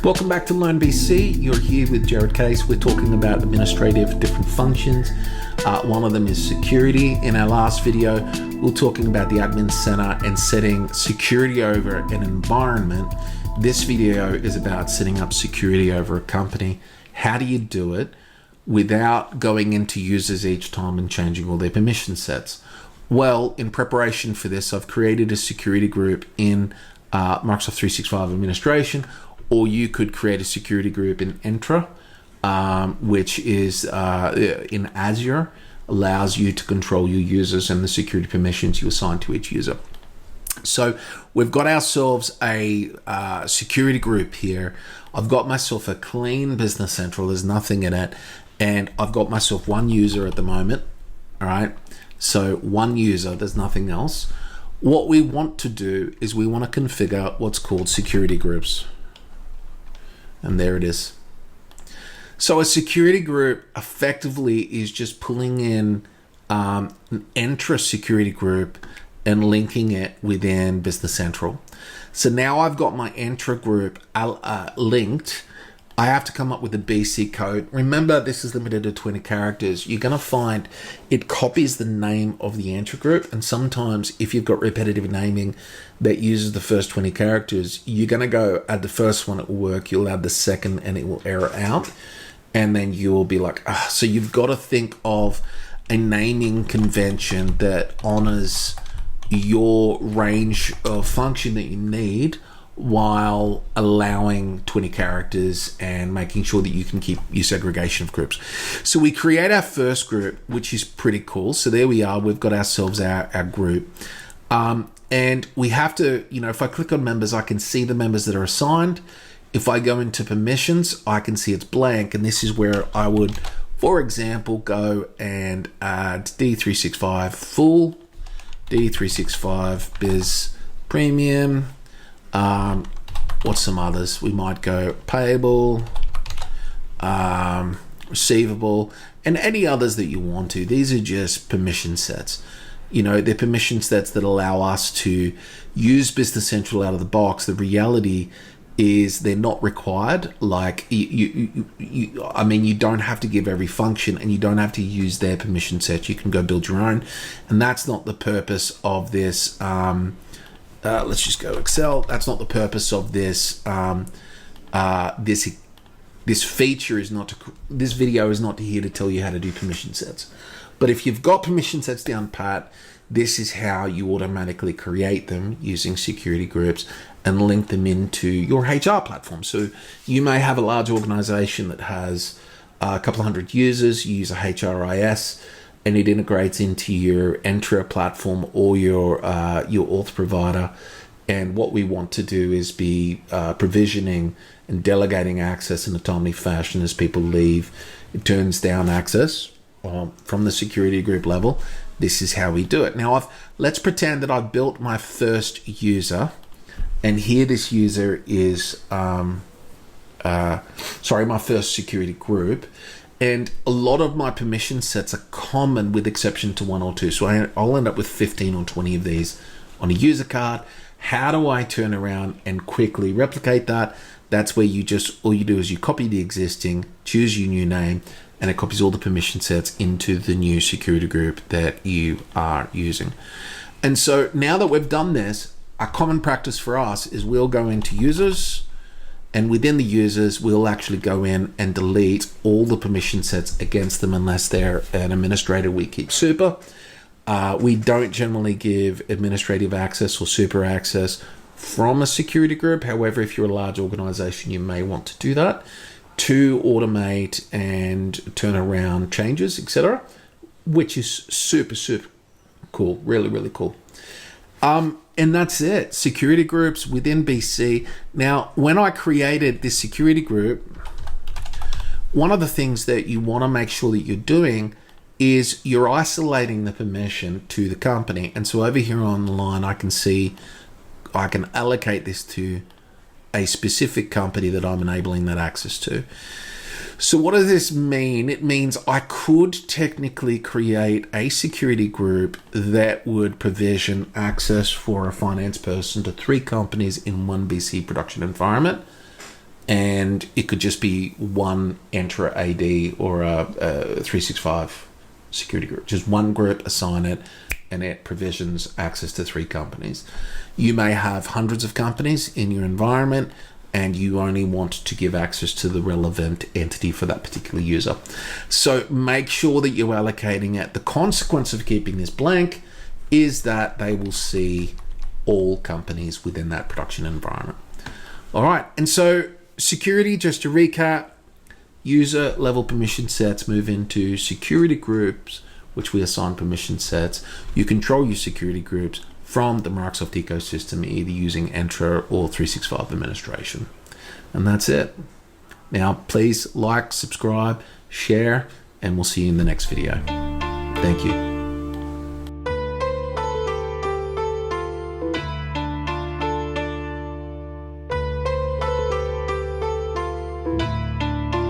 Welcome back to LearnBC. You're here with Jared Case. We're talking about administrative different functions. One of them is security. In our last video, we were talking about the admin center and setting security over an environment. This video is about setting up security over a company. How do you do it without going into users each time and changing all their permission sets? Well, in preparation for this, I've created a security group in Microsoft 365 administration, or you could create a security group in Entra, which is in Azure, allows you to control your users and the security permissions you assign to each user. So we've got ourselves a security group here. I've got myself a clean Business Central. There's nothing in it. And I've got myself one user at the moment. All right. So one user, there's nothing else. What we want to do is we want to configure what's called security groups. And there it is. So a security group effectively is just pulling in an Entra security group and linking it within Business Central. So now I've got my Entra group linked. I have to come up with a BC code. Remember, this is limited to 20 characters. You're going to find it copies the name of the Entra group. And sometimes if you've got repetitive naming that uses the first 20 characters, you're going to go add the first one, it will work. You'll add the second and it will error out. And then you will be like, so you've got to think of a naming convention that honors your range of function that you need, while allowing 20 characters and making sure that you can keep your segregation of groups. So we create our first group, which is pretty cool. So there we are, we've got ourselves our group. And we have to, if I click on members, I can see the members that are assigned. If I go into permissions, I can see it's blank. And this is where I would, for example, go and add D365 full, D365 Biz Premium. What's some others? We might go payable, receivable, and any others that you want to. These are just permission sets. They're permission sets that allow us to use Business Central out of the box. The reality is they're not required. Like you don't have to give every function, and you don't have to use their permission set. You can go build your own, and that's not the purpose of this. Let's just go Excel. That's not the purpose of this. This feature is not to. This video is not here to tell you how to do permission sets. But if you've got permission sets down pat, this is how you automatically create them using security groups and link them into your HR platform. So you may have a large organization that has a couple of hundred users. You use a HRIS. And it integrates into your Entra platform or your auth provider. And what we want to do is be provisioning and delegating access in a timely fashion as people leave. It turns down access from the security group level. This is how we do it. Now, let's pretend that I've built my first user, and here this user is, my first security group. And a lot of my permission sets are common with exception to one or two. So I'll end up with 15 or 20 of these on a user card. How do I turn around and quickly replicate that? That's where all you do is you copy the existing, choose your new name, and it copies all the permission sets into the new security group that you are using. And so now that we've done this, a common practice for us is we'll go into users, and within the users, we'll actually go in and delete all the permission sets against them unless they're an administrator. We keep super. We don't generally give administrative access or super access from a security group. However, if you're a large organization, you may want to do that to automate and turn around changes, etc., which is super, super cool. Really, really cool. And that's it. Security groups within BC. Now, when I created this security group, one of the things that you want to make sure that you're doing is you're isolating the permission to the company. And so over here on the line, I can see I can allocate this to a specific company that I'm enabling that access to. So what does this mean? It means I could technically create a security group that would provision access for a finance person to 3 companies in one BC production environment. and it could just be one Entra ID or a 365 security group. Just one group, assign it, and it provisions access to 3 companies. You may have hundreds of companies in your environment, and you only want to give access to the relevant entity for that particular user. So make sure that you're allocating it. The consequence of keeping this blank is that they will see all companies within that production environment. All right, and so security, just to recap, user level permission sets move into security groups, which we assign permission sets. You control your security groups from the Microsoft ecosystem, either using Entra or 365 administration. And that's it. Now, please like, subscribe, share, and we'll see you in the next video. Thank you.